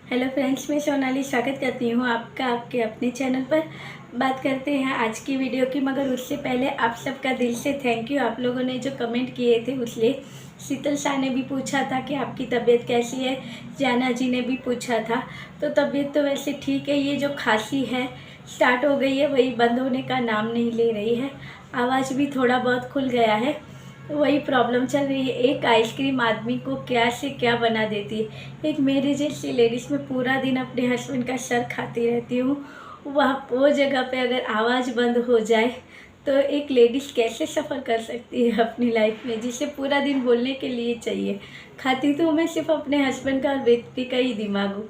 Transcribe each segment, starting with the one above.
Hello friends, मैं सोनाली स्वागत करती हूँ आपका आपके अपने चैनल पर। बात करते हैं आज की वीडियो की, मगर उससे पहले आप सबका दिल से थैंक यू। आप लोगों ने जो कमेंट किए थे उसलिए। शीतल शाह ने भी पूछा था कि आपकी तबीयत कैसी है, जाना जी ने भी पूछा था। तो तबीयत तो वैसे ठीक है, ये जो खांसी है स्टार्ट हो गई है वही बंद होने का नाम नहीं ले रही है। आवाज़ भी थोड़ा बहुत खुल गया है, वही प्रॉब्लम चल रही है। एक आइसक्रीम आदमी को क्या से क्या बना देती है। एक मेरी जैसी लेडीज़ में पूरा दिन अपने हस्बैंड का सर खाती रहती हूँ, वहाँ वो जगह पे अगर आवाज़ बंद हो जाए तो एक लेडीज़ कैसे सफ़र कर सकती है अपनी लाइफ में, जिसे पूरा दिन बोलने के लिए चाहिए। खाती तो मैं सिर्फ अपने हस्बैंड का और व्यक्ति का ही दिमाग हूँ।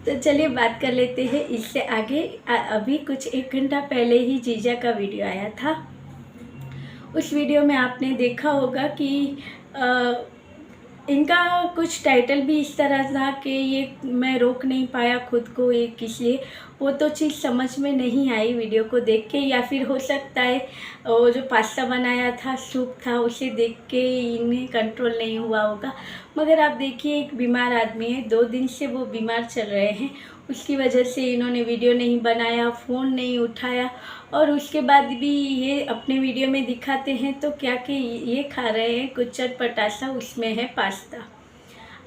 तो चलिए बात कर लेते हैं इससे आगे। अभी कुछ 1 घंटा पहले ही जीजा का वीडियो आया था। उस वीडियो में आपने देखा होगा कि इनका कुछ टाइटल भी इस तरह था कि ये मैं रोक नहीं पाया खुद को, ये किस लिए, वो तो चीज़ समझ में नहीं आई वीडियो को देख के। या फिर हो सकता है वो जो पास्ता बनाया था, सूप था, उसे देख के इन्हें कंट्रोल नहीं हुआ होगा। मगर आप देखिए, एक बीमार आदमी है, 2 दिन से वो बीमार चल रहे हैं, उसकी वजह से इन्होंने वीडियो नहीं बनाया, फ़ोन नहीं उठाया, और उसके बाद भी ये अपने वीडियो में दिखाते हैं तो क्या कि ये खा रहे हैं कुछ चटपटा-सा, उसमें है पास्ता।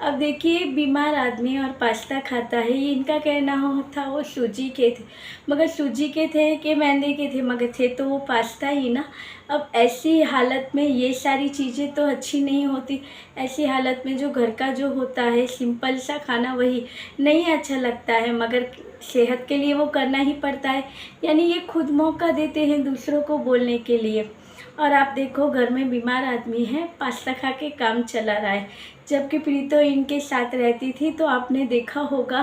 अब देखिए, बीमार आदमी और पास्ता खाता है, ये इनका कहना हो था वो सूजी के थे, मगर सूजी के थे कि मैदे के थे, मगर थे तो वो पास्ता ही ना। अब ऐसी हालत में ये सारी चीज़ें तो अच्छी नहीं होती। ऐसी हालत में जो घर का जो होता है सिंपल सा खाना वही नहीं अच्छा लगता है, मगर सेहत के लिए वो करना ही पड़ता है। यानी ये खुद मौका देते हैं दूसरों को बोलने के लिए। और आप देखो, घर में बीमार आदमी है, पास्ता खा के काम चला रहा है। जबकि प्रीतो इनके साथ रहती थी तो आपने देखा होगा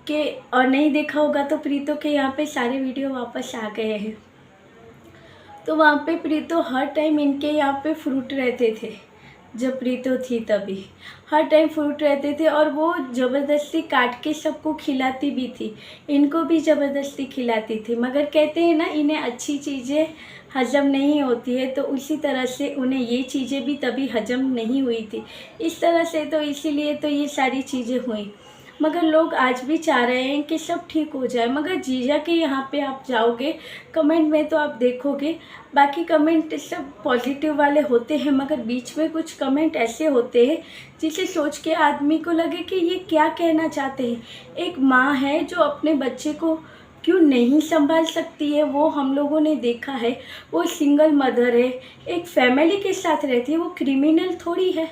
कि, और नहीं देखा होगा तो प्रीतो के यहाँ पे सारे वीडियो वापस आ गए हैं। तो वहाँ पे प्रीतो हर टाइम इनके यहाँ पे फ्रूट रहते थे। जब प्रीतो थी तभी हर टाइम फ्रूट रहते थे, और वो ज़बरदस्ती काट के सबको खिलाती भी थी, इनको भी ज़बरदस्ती खिलाती थी। मगर कहते हैं ना, इन्हें अच्छी चीज़ें हज़म नहीं होती है, तो उसी तरह से उन्हें ये चीज़ें भी तभी हज़म नहीं हुई थी। इस तरह से तो इसीलिए तो ये सारी चीज़ें हुई। मगर लोग आज भी चाह रहे हैं कि सब ठीक हो जाए। मगर जीजा के यहाँ पे आप जाओगे कमेंट में तो आप देखोगे, बाकी कमेंट सब पॉजिटिव वाले होते हैं, मगर बीच में कुछ कमेंट ऐसे होते हैं जिसे सोच के आदमी को लगे कि ये क्या कहना चाहते हैं। एक माँ है जो अपने बच्चे को क्यों नहीं संभाल सकती है, वो हम लोगों ने देखा है। वो सिंगल मदर है, एक फैमिली के साथ रहती है, वो क्रिमिनल थोड़ी है।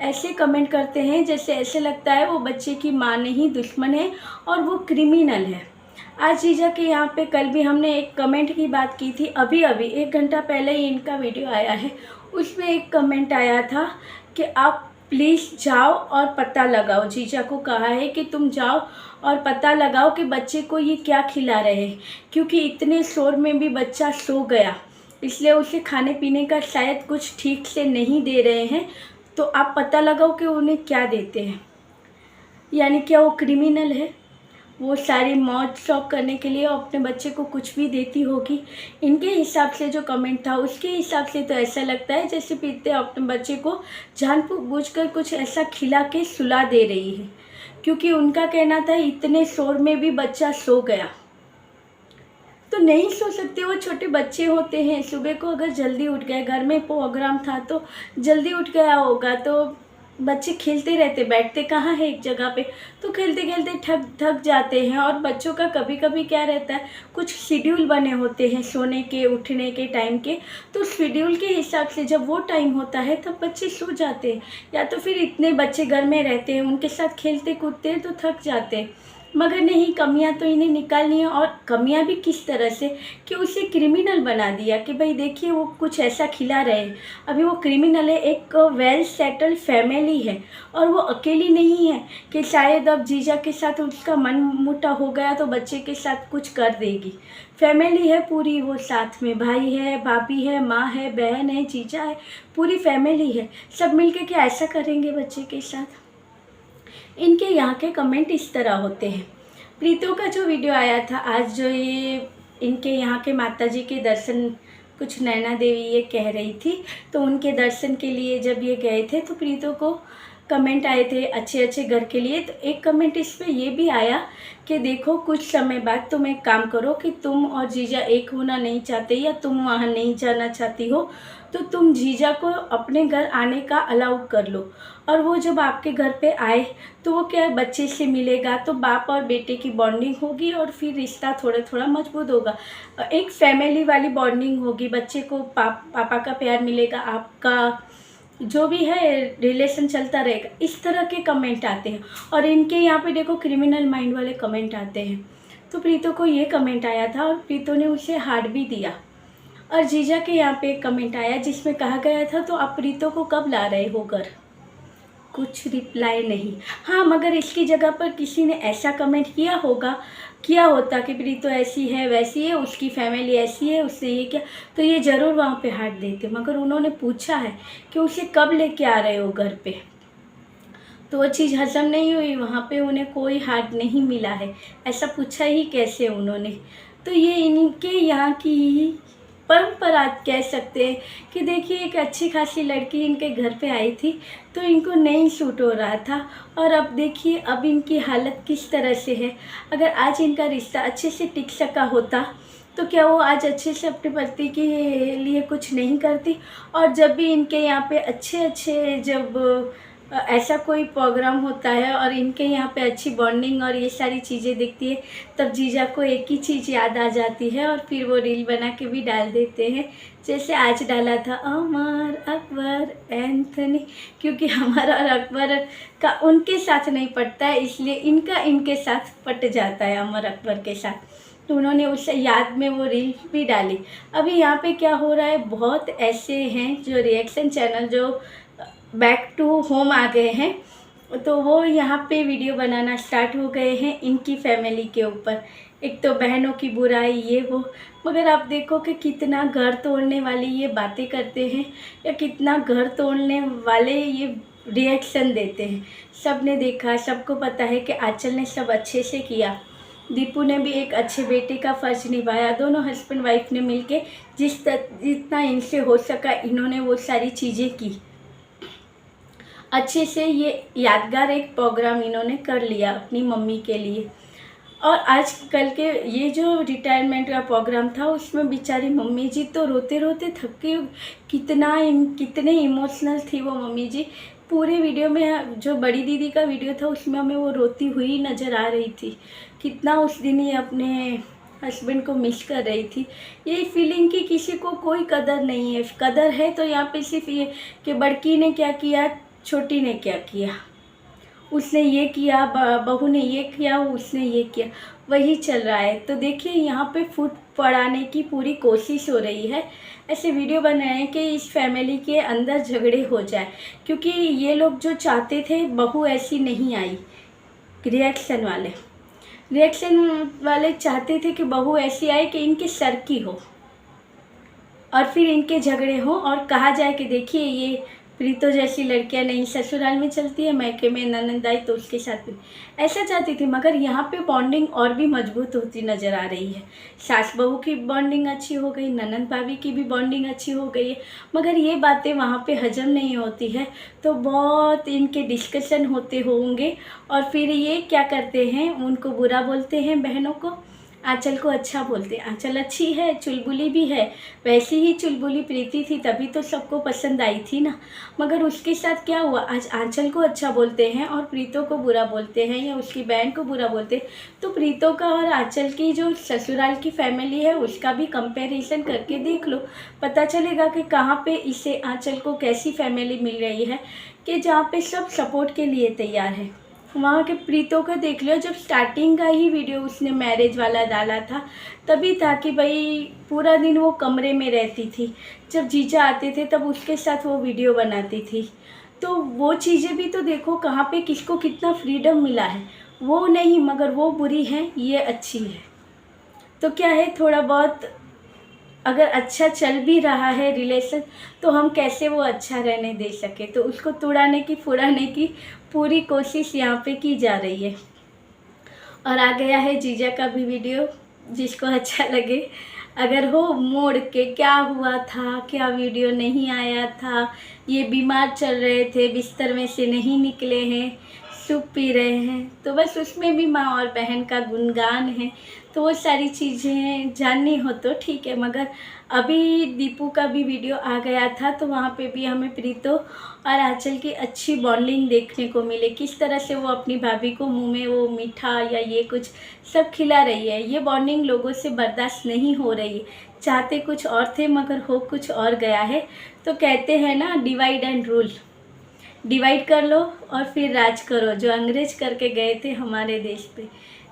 ऐसे कमेंट करते हैं जैसे ऐसे लगता है वो बच्चे की माँ नहीं दुश्मन है और वो क्रिमिनल है। आज जीजा के यहाँ पे कल भी हमने एक कमेंट की बात की थी, अभी अभी 1 घंटा पहले ही इनका वीडियो आया है। उसमें एक कमेंट आया था कि आप प्लीज़ जाओ और पता लगाओ। जीजा को कहा है कि तुम जाओ और पता लगाओ कि बच्चे को ये क्या खिला रहे हैं, क्योंकि इतने शोर में भी बच्चा सो गया, इसलिए उसे खाने पीने का शायद कुछ ठीक से नहीं दे रहे हैं। तो आप पता लगाओ कि उन्हें क्या देते हैं। यानी क्या वो क्रिमिनल है? वो सारी मौत शौक करने के लिए अपने बच्चे को कुछ भी देती होगी। इनके हिसाब से जो कमेंट था उसके हिसाब से तो ऐसा लगता है जैसे पीते अपने बच्चे को जानबूझकर कुछ ऐसा खिला के सुला दे रही है, क्योंकि उनका कहना था इतने शोर में भी बच्चा सो गया। तो नहीं सो सकते, वो छोटे बच्चे होते हैं। सुबह को अगर जल्दी उठ गए, घर में प्रोग्राम था तो जल्दी उठ गया होगा, तो बच्चे खेलते रहते, बैठते कहाँ है एक जगह पे, तो खेलते खेलते थक थक जाते हैं। और बच्चों का कभी कभी क्या रहता है, कुछ शेड्यूल बने होते हैं सोने के उठने के टाइम के, तो शेड्यूल के हिसाब से जब वो टाइम होता है तब बच्चे सो जाते हैं। या तो फिर इतने बच्चे घर में रहते हैं, उनके साथ खेलते कूदते हैं तो थक जाते हैं। मगर नहीं, कमियां तो इन्हें निकालनी है, और कमियां भी किस तरह से कि उसे क्रिमिनल बना दिया कि भाई देखिए वो कुछ ऐसा खिला रहे हैं। अभी वो क्रिमिनल है, एक वेल सेटल फैमिली है, और वो अकेली नहीं है कि शायद अब जीजा के साथ उसका मन मुटाव हो गया तो बच्चे के साथ कुछ कर देगी। फैमिली है पूरी, वो साथ में भाई है, भाभी है, माँ है, बहन है, जीजा है, पूरी फैमिली है। सब मिलके क्या ऐसा करेंगे बच्चे के साथ? इनके यहाँ के कमेंट इस तरह होते हैं। प्रीतो का जो वीडियो आया था आज, जो ये इनके यहाँ के माताजी के दर्शन, कुछ नैना देवी ये कह रही थी, तो उनके दर्शन के लिए जब ये गए थे तो प्रीतो को कमेंट आए थे अच्छे अच्छे घर के लिए। तो एक कमेंट इस पे ये भी आया कि देखो कुछ समय बाद तुम एक काम करो कि तुम और जीजा एक होना नहीं चाहते या तुम वहाँ नहीं जाना चाहती हो, तो तुम जीजा को अपने घर आने का अलाउ कर लो, और वो जब आपके घर पे आए तो वो क्या है, बच्चे से मिलेगा तो बाप और बेटे की बॉन्डिंग होगी और फिर रिश्ता थोड़ा थोड़ा मजबूत होगा, एक फैमिली वाली बॉन्डिंग होगी। बच्चे को पापा का प्यार मिलेगा, आपका जो भी है रिलेशन चलता रहेगा। इस तरह के कमेंट आते हैं, और इनके यहाँ पे देखो क्रिमिनल माइंड वाले कमेंट आते हैं। तो प्रीतो को ये कमेंट आया था और प्रीतो ने उसे हार्ट भी दिया। और जीजा के यहाँ पे एक कमेंट आया जिसमें कहा गया था तो आप प्रीतो को कब ला रहे हो घर, कुछ रिप्लाई नहीं। हाँ, मगर इसकी जगह पर किसी ने ऐसा कमेंट किया होता कि प्रीतो ऐसी है वैसी है, उसकी फैमिली ऐसी है, उसने ये किया, तो ये ज़रूर वहाँ पे हार्ट देते। मगर उन्होंने पूछा है कि उसे कब लेके आ रहे हो घर पे, तो वो चीज़ हजम नहीं हुई, वहाँ पे उन्हें कोई हार्ट नहीं मिला है। ऐसा पूछा ही कैसे उन्होंने। तो ये इनके यहाँ की परंपरा कह सकते हैं कि देखिए एक अच्छी खासी लड़की इनके घर पे आई थी तो इनको नहीं सूट हो रहा था, और अब देखिए अब इनकी हालत किस तरह से है। अगर आज इनका रिश्ता अच्छे से टिक सका होता तो क्या वो आज अच्छे से अपने पति के लिए कुछ नहीं करती। और जब भी इनके यहाँ पे अच्छे जब ऐसा कोई प्रोग्राम होता है और इनके यहाँ पे अच्छी बॉन्डिंग और ये सारी चीज़ें दिखती है, तब जीजा को एक ही चीज़ याद आ जाती है और फिर वो रील बना के भी डाल देते हैं। जैसे आज डाला था अमर अकबर एंथनी, क्योंकि अमर और अकबर का उनके साथ नहीं पटता है, इसलिए इनका इनके साथ पट जाता है अमर अकबर के साथ। तो उन्होंने उस याद में वो रील भी डाली। अभी यहाँ पे क्या हो रहा है, बहुत ऐसे हैं जो रिएक्शन चैनल जो बैक टू होम आ गए हैं, तो वो यहाँ पे वीडियो बनाना स्टार्ट हो गए हैं इनकी फैमिली के ऊपर। एक तो बहनों की बुराई ये वो, मगर आप देखो कि कितना घर तोड़ने वाली ये बातें करते हैं या कितना घर तोड़ने वाले ये रिएक्शन देते हैं। सब ने देखा, सबको पता है कि आंचल ने सब अच्छे से किया, दीपू ने भी एक अच्छे बेटे का फ़र्ज निभाया, दोनों हस्बैंड वाइफ ने मिलके जितना इनसे हो सका इन्होंने वो सारी चीज़ें की अच्छे से। ये यादगार एक प्रोग्राम इन्होंने कर लिया अपनी मम्मी के लिए। और आज कल के ये जो रिटायरमेंट का प्रोग्राम था उसमें बेचारी मम्मी जी तो रोते रोते थक गई, कितने इमोशनल थी वो मम्मी जी। पूरे वीडियो में जो बड़ी दीदी का वीडियो था उसमें हमें वो रोती हुई नज़र आ रही थी, कितना उस दिन ये अपने हस्बैंड को मिस कर रही थी। ये फीलिंग की किसी को कोई कदर नहीं है, कदर है तो यहाँ पे सिर्फ ये कि बड़की ने क्या किया, छोटी ने क्या किया, उसने ये किया, बहू ने ये किया, उसने ये किया, वही चल रहा है। तो देखिए यहाँ पे फूट पड़ाने की पूरी कोशिश हो रही है, ऐसे वीडियो बन रहे हैं कि इस फैमिली के अंदर झगड़े हो जाए, क्योंकि ये लोग जो चाहते थे बहू ऐसी नहीं आई। रिएक्शन वाले चाहते थे कि बहू ऐसी आए कि इनके सर की हो और फिर इनके झगड़े हो और कहा जाए कि देखिए ये प्रीतो जैसी लड़कियां नहीं ससुराल में चलती है, मैके में ननद आई तो उसके साथ भी ऐसा चाहती थी। मगर यहाँ पे बॉन्डिंग और भी मजबूत होती नज़र आ रही है। सास बहू की बॉन्डिंग अच्छी हो गई, ननद भाभी की भी बॉन्डिंग अच्छी हो गई है, मगर ये बातें वहाँ पे हजम नहीं होती है। तो बहुत इनके डिस्कशन होते होंगे और फिर ये क्या करते हैं, उनको बुरा बोलते हैं बहनों को, आंचल को अच्छा बोलते हैं। आंचल अच्छी है, चुलबुली भी है, वैसी ही चुलबुली प्रीति थी तभी तो सबको पसंद आई थी ना। मगर उसके साथ क्या हुआ, आज आंचल को अच्छा बोलते हैं और प्रीतो को बुरा बोलते हैं या उसकी बहन को बुरा बोलते हैं। तो प्रीतो का और आंचल की जो ससुराल की फैमिली है उसका भी कंपैरिजन करके देख लो, पता चलेगा कि कहाँ पे इसे आंचल को कैसी फैमिली मिल रही है कि जहाँ पे सब सपोर्ट के लिए तैयार है। वहाँ के प्रीतो का देख लो, जब स्टार्टिंग का ही वीडियो उसने मैरिज वाला डाला था तभी था कि भाई पूरा दिन वो कमरे में रहती थी, जब जीजा आते थे तब उसके साथ वो वीडियो बनाती थी। तो वो चीज़ें भी तो देखो कहाँ पे किसको कितना फ्रीडम मिला है। वो नहीं, मगर वो बुरी है, ये अच्छी है। तो क्या है, थोड़ा बहुत अगर अच्छा चल भी रहा है रिलेशन तो हम कैसे वो अच्छा रहने दे सके, तो उसको तोड़ाने की फुड़ाने की पूरी कोशिश यहाँ पे की जा रही है। और आ गया है जीजा का भी वीडियो, जिसको अच्छा लगे अगर हो मोड़ के क्या हुआ था, क्या वीडियो नहीं आया था, ये बीमार चल रहे थे, बिस्तर में से नहीं निकले हैं, सूप पी रहे हैं, तो बस उसमें भी माँ और बहन का गुणगान है। तो वो सारी चीज़ें जाननी हो तो ठीक है, मगर अभी दीपू का भी वीडियो आ गया था तो वहाँ पे भी हमें प्रीतो और आंचल की अच्छी बॉन्डिंग देखने को मिले। किस तरह से वो अपनी भाभी को मुंह में वो मीठा या ये कुछ सब खिला रही है। ये बॉन्डिंग लोगों से बर्दाश्त नहीं हो रही है। चाहते कुछ और थे मगर हो कुछ और गया है। तो कहते हैं ना, डिवाइड एंड रूल, डिवाइड कर लो और फिर राज करो, जो अंग्रेज करके गए थे हमारे देश पे।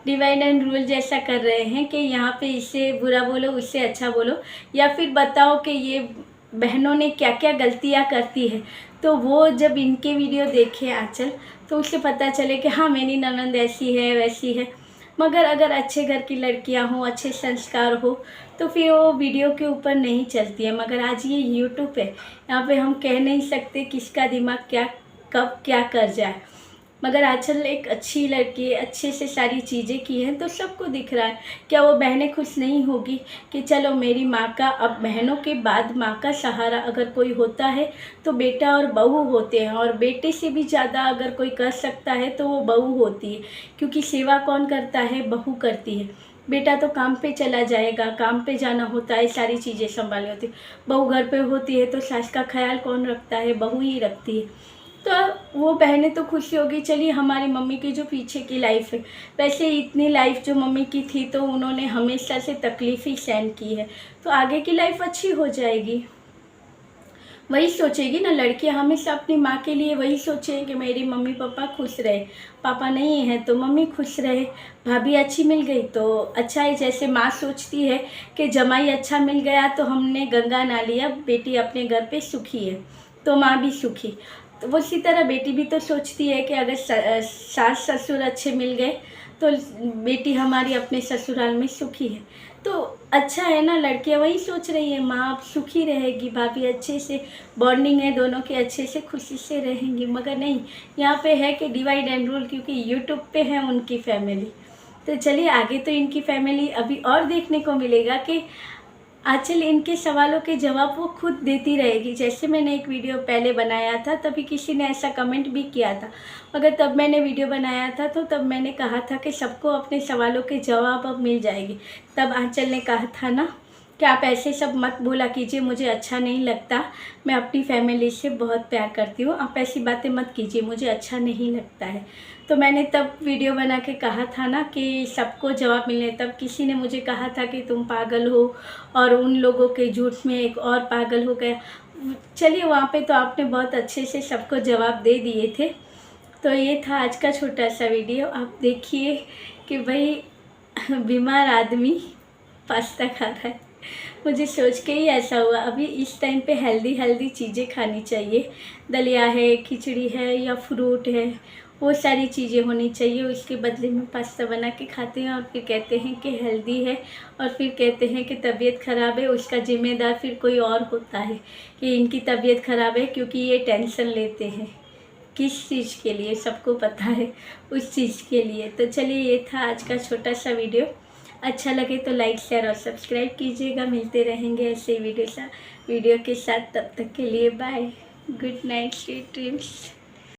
डिवाइड एंड रूल जैसा कर रहे हैं कि यहाँ पे इसे बुरा बोलो, उससे अच्छा बोलो, या फिर बताओ कि ये बहनों ने क्या क्या गलतियाँ करती है। तो वो जब इनके वीडियो देखे आंचल, तो उसे पता चले कि हाँ मेरी ननंद ऐसी है वैसी है। मगर अगर अच्छे घर की लड़कियां हों, अच्छे संस्कार हो, तो फिर वो वीडियो के ऊपर नहीं चलती है। मगर आज ये यूट्यूब है, यहाँ पे हम कह नहीं सकते किसका दिमाग क्या कब क्या कर जाए। मगर आंचल एक अच्छी लड़की है, अच्छे से सारी चीज़ें की हैं तो सबको दिख रहा है। क्या वो बहनें खुश नहीं होगी कि चलो मेरी माँ का, अब बहनों के बाद माँ का सहारा अगर कोई होता है तो बेटा और बहू होते हैं, और बेटे से भी ज़्यादा अगर कोई कर सकता है तो वो बहू होती है। क्योंकि सेवा कौन करता है? बहू करती है। बेटा तो काम पे चला जाएगा, काम पे जाना होता है, सारी चीज़ें संभालनी होती है। बहू घर पे होती है तो सास का ख्याल कौन रखता है? बहू ही रखती है। तो वो बहनें तो खुशी होगी, चलिए हमारी मम्मी की जो पीछे की लाइफ है, वैसे इतनी लाइफ जो मम्मी की थी तो उन्होंने हमेशा से तकलीफ़ ही सहन की है, तो आगे की लाइफ अच्छी हो जाएगी। वही सोचेगी ना लड़कियां, हमेशा अपनी माँ के लिए वही सोचें कि मेरी मम्मी पापा खुश रहे, पापा नहीं है तो मम्मी खुश रहे, भाभी अच्छी मिल गई तो अच्छा है। जैसे माँ सोचती है कि जमाई अच्छा मिल गया तो हमने गंगा ना लिया, बेटी अपने घर पे सुखी है तो माँ भी सुखी। तो वो इसी तरह बेटी भी तो सोचती है कि अगर सास ससुर अच्छे मिल गए तो बेटी हमारी अपने ससुराल में सुखी है। तो अच्छा है ना, लड़कियां वही सोच रही है, माँ सुखी रहेगी, भाभी अच्छे से बॉन्डिंग है दोनों के, अच्छे से खुशी से रहेंगी। मगर नहीं, यहाँ पे है कि डिवाइड एंड रूल, क्योंकि यूट्यूब पे है उनकी फैमिली। तो चलिए आगे तो इनकी फैमिली अभी और देखने को मिलेगा कि आंचल इनके सवालों के जवाब वो खुद देती रहेगी। जैसे मैंने एक वीडियो पहले बनाया था तभी किसी ने ऐसा कमेंट भी किया था, मगर तब मैंने वीडियो बनाया था तो तब मैंने कहा था कि सबको अपने सवालों के जवाब अब मिल जाएगी। तब आंचल ने कहा था ना कि आप ऐसे सब मत बोला कीजिए, मुझे अच्छा नहीं लगता, मैं अपनी फैमिली से बहुत प्यार करती हूँ, आप ऐसी बातें मत कीजिए, मुझे अच्छा नहीं लगता है। तो मैंने तब वीडियो बना के कहा था ना कि सबको जवाब मिलने। तब किसी ने मुझे कहा था कि तुम पागल हो, और उन लोगों के झूठ में एक और पागल हो गया। चलिए वहाँ पे तो आपने बहुत अच्छे से सबको जवाब दे दिए थे। तो ये था आज का छोटा सा वीडियो। आप देखिए कि भाई बीमार आदमी पास्ता खा रहा है, मुझे सोच के ही ऐसा हुआ। अभी इस टाइम पे हेल्दी हेल्दी चीज़ें खानी चाहिए, दलिया है, खिचड़ी है या फ्रूट है, वो सारी चीज़ें होनी चाहिए। उसके बदले में पास्ता बना के खाते हैं और फिर कहते हैं कि हेल्दी है, और फिर कहते हैं कि तबीयत ख़राब है, उसका ज़िम्मेदार फिर कोई और होता है कि इनकी तबीयत ख़राब है क्योंकि ये टेंशन लेते हैं। किस चीज़ के लिए सबको पता है, उस चीज़ के लिए। तो चलिए ये था आज का छोटा सा वीडियो। अच्छा लगे तो लाइक शेयर और सब्सक्राइब कीजिएगा। मिलते रहेंगे ऐसे वीडियो के साथ। तब तक के लिए bye, good night, sweet dreams.